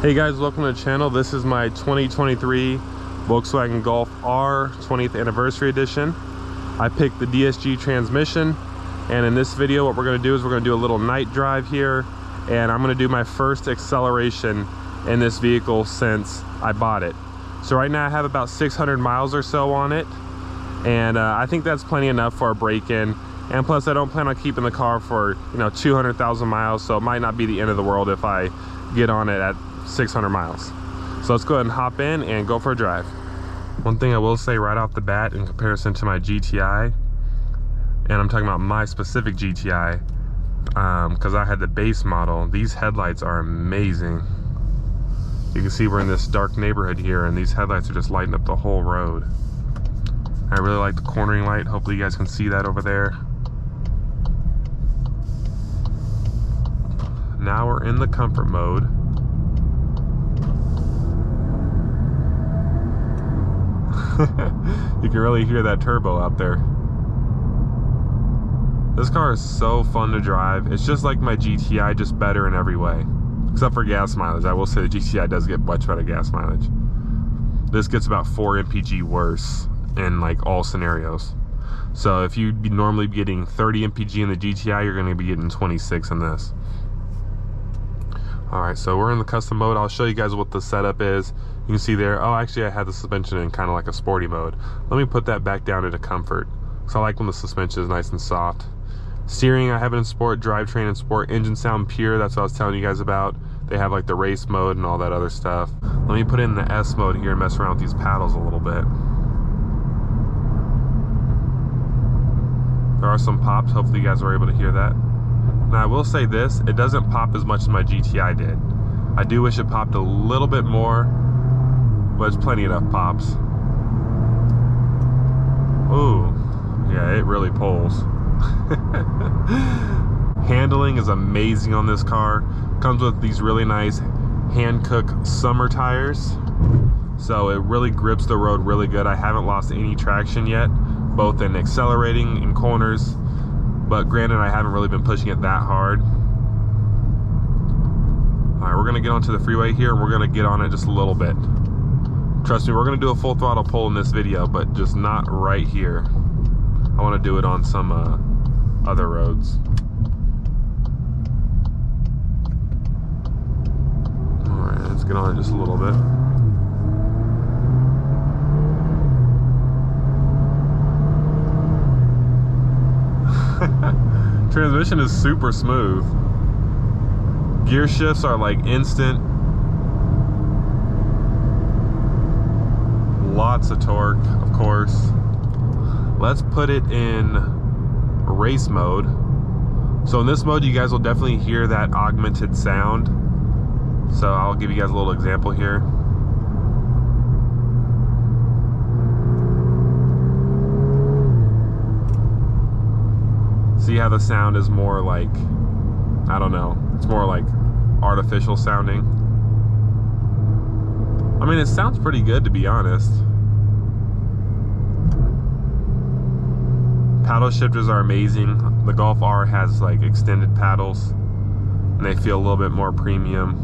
Hey guys, welcome to the channel. This is my 2023 Volkswagen Golf R 20th anniversary edition. I picked the DSG transmission, and in this video what we're going to do is we're going to do a little night drive here, and I'm going to do my first acceleration in this vehicle since I bought it. So right now I have about 600 miles or so on it, and I think that's plenty enough for a break-in. And plus I don't plan on keeping the car for 200,000 miles, so it might not be the end of the world if I get on it at 600 miles. So let's go ahead and hop in and go for a drive. One thing I will say right off the bat in comparison to my GTI, and I'm talking about my specific GTI, because I had the base model, these headlights are amazing. You can see we're in this dark neighborhood here, and these headlights are just lighting up the whole road. I really like the cornering light. Hopefully you guys can see that over there. Now we're in the comfort mode. You can really hear that turbo out there. This car is so fun to drive. It's just like my GTI, just better in every way. Except for gas mileage. I will say the GTI does get much better gas mileage. This gets about 4 mpg worse in like all scenarios. So if you'd be normally getting 30 mpg in the GTI, you're going to be getting 26 in this. Alright, so we're in the custom mode. I'll show you guys what the setup is. You can see there, oh actually I had the suspension in kind of like a sporty mode. Let me put that back down into comfort. So I like when the suspension is nice and soft. Steering I have it in sport, drivetrain in sport, engine sound pure, that's what I was telling you guys about. They have like the race mode and all that other stuff. Let me put in the S mode here and mess around with these paddles a little bit. There are some pops, hopefully you guys were able to hear that. Now I will say this, it doesn't pop as much as my GTI did. I do wish it popped a little bit more, but it's plenty enough pops. Ooh, yeah, it really pulls. Handling is amazing on this car. Comes with these really nice Hankook summer tires, so it really grips the road really good. I haven't lost any traction yet, both in accelerating in corners, but granted I haven't really been pushing it that hard. Alright, we're gonna get onto the freeway here, and we're gonna get on it just a little bit. Trust me, we're gonna do a full throttle pull in this video, but just not right here. I want to do it on some other roads. Alright, let's get on it just a little bit. Transmission is super smooth. Gear shifts are like instant. Lots of torque, of course. Let's put it in race mode. So in this mode you guys will definitely hear that augmented sound. So I'll give you guys a little example here. See how the sound is more like, I don't know, it's more like artificial sounding. I mean, it sounds pretty good to be honest. Paddle shifters are amazing. The Golf R has like extended paddles, and they feel a little bit more premium.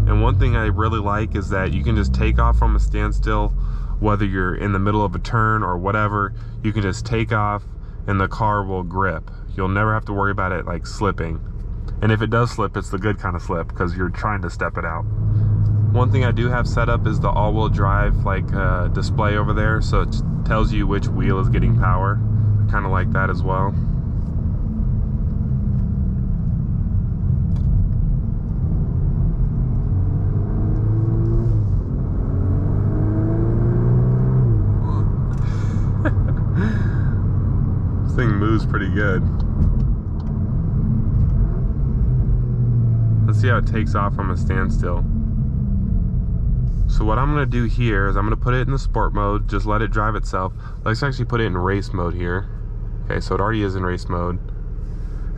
And one thing I really like is that you can just take off from a standstill, whether you're in the middle of a turn or whatever. You can just take off and the car will grip. You'll never have to worry about it like slipping. And if it does slip, it's the good kind of slip because you're trying to step it out. One thing I do have set up is the all-wheel drive like display over there, so it tells you which wheel is getting power. I kind of like that as well. This thing moves pretty good. Let's see how it takes off from a standstill. So what I'm going to do here is I'm going to put it in the sport mode, just let it drive itself. Let's actually put it in race mode here. Okay, so it already is in race mode.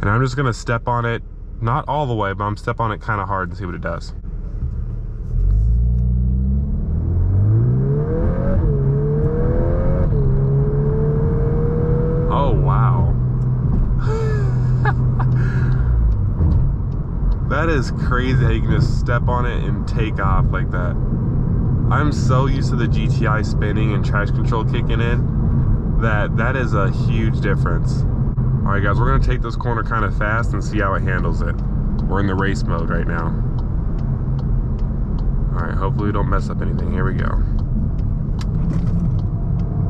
And I'm just going to step on it, not all the way, but I'm step on it kind of hard and see what it does. Oh, wow. is crazy how you can just step on it and take off like that. I'm so used to the GTI spinning and traction control kicking in that is a huge difference. All right, guys, we're gonna take this corner kind of fast and see how it handles it. We're in the race mode right now. All right, hopefully we don't mess up anything. Here we go.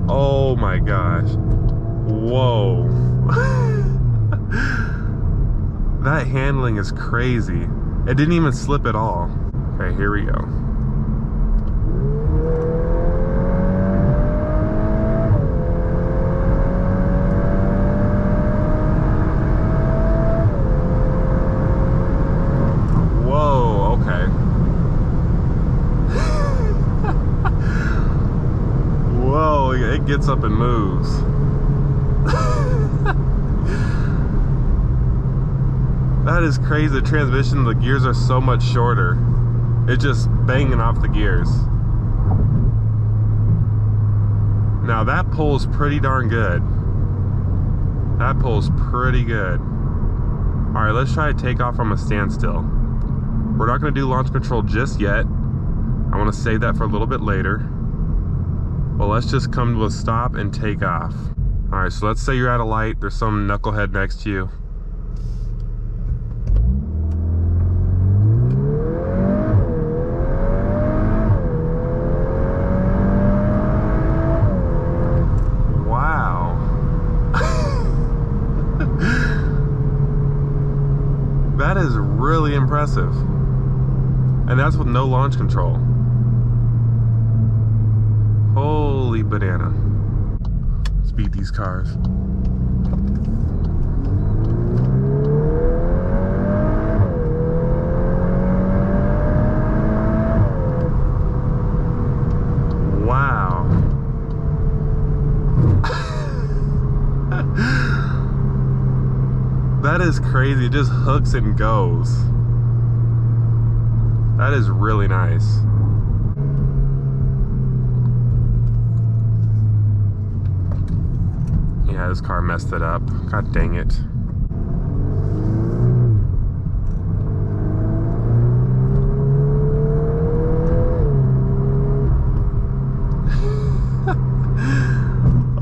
Oh my gosh. Whoa. That handling is crazy. It didn't even slip at all. Okay, here we go. Whoa, okay. Whoa, it gets up and moves. That is crazy. The transmission, the gears are so much shorter. It's just banging off the gears. Now that pulls pretty darn good. That pulls pretty good. All right, let's try to take off from a standstill. We're not going to do launch control just yet. I want to save that for a little bit later. Well, let's just come to a stop and take off. All right, so let's say you're at a light. There's some knucklehead next to you. That is really impressive. And that's with no launch control. Holy banana. Let's beat these cars. Wow. That is crazy. It just hooks and goes. That is really nice. Yeah, this car messed it up. God dang it.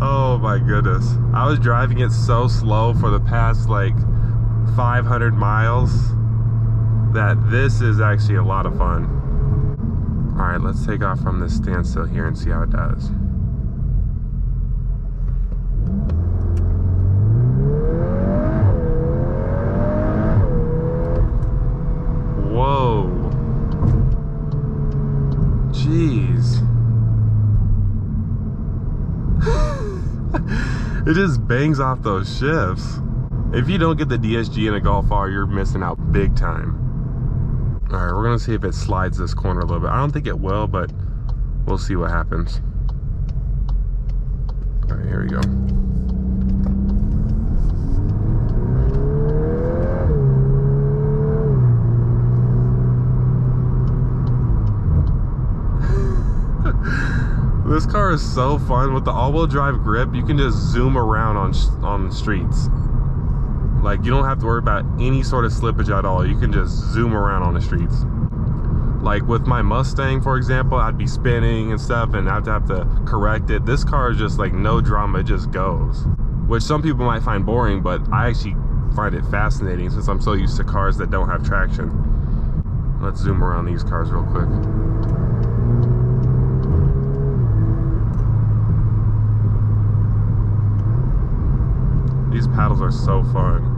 Oh my goodness. I was driving it so slow for the past like 500 miles that this is actually a lot of fun. All right, let's take off from this standstill here and see how it does. Whoa. Jeez. It just bangs off those shifts. If you don't get the DSG in a Golf R, you're missing out big time. All right, we're gonna see if it slides this corner a little bit. I don't think it will, but we'll see what happens. All right, here we go. This car is so fun. With the all-wheel drive grip, you can just zoom around on the streets. Like, you don't have to worry about any sort of slippage at all. You can just zoom around on the streets. Like with my Mustang, for example, I'd be spinning and stuff and I'd have to correct it. This car is just like no drama, it just goes. Which some people might find boring, but I actually find it fascinating since I'm so used to cars that don't have traction. Let's zoom around these cars real quick. These paddles are so fun.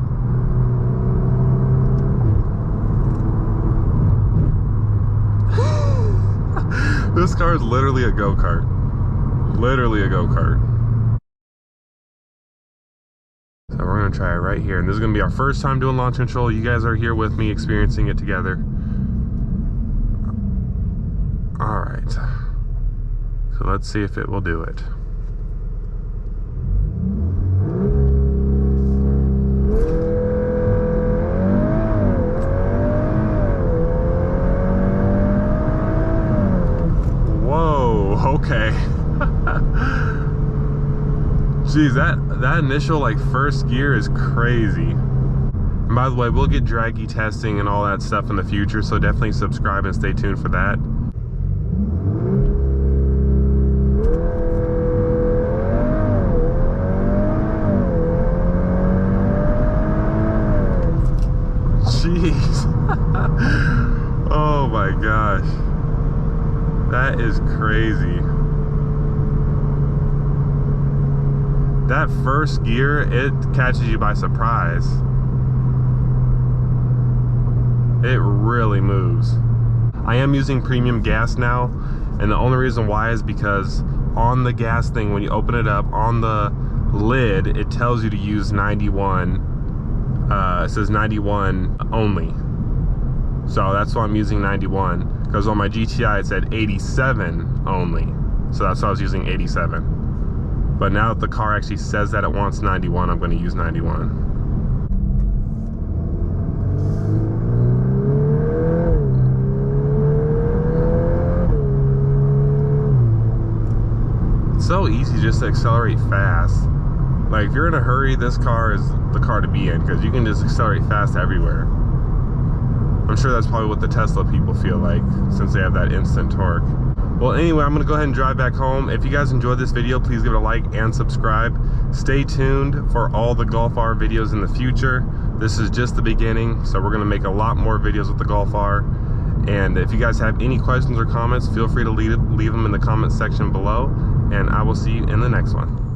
This car is literally a go-kart. Literally a go-kart. So we're gonna try it right here. And this is gonna be our first time doing launch control. You guys are here with me experiencing it together. All right. So let's see if it will do it. Okay. Geez, that initial like first gear is crazy. And by the way, we'll get draggy testing and all that stuff in the future, so definitely subscribe and stay tuned for that. Jeez. Oh my gosh. That is crazy. That first gear, it catches you by surprise. It really moves. I am using premium gas now, and the only reason why is because on the gas thing, when you open it up, on the lid, it tells you to use 91. It says 91 only. So that's why I'm using 91. Because on my GTI it said 87 only. So that's why I was using 87. But now that the car actually says that it wants 91, I'm going to use 91. So easy just to accelerate fast. Like if you're in a hurry, this car is the car to be in, because you can just accelerate fast everywhere. I'm sure that's probably what the Tesla people feel like, since they have that instant torque. Well, anyway, I'm gonna go ahead and drive back home. If you guys enjoyed this video, please give it a like and subscribe. Stay tuned for all the Golf R videos in the future. This is just the beginning, so we're gonna make a lot more videos with the Golf R. And if you guys have any questions or comments, feel free to leave them in the comment section below, and I will see you in the next one.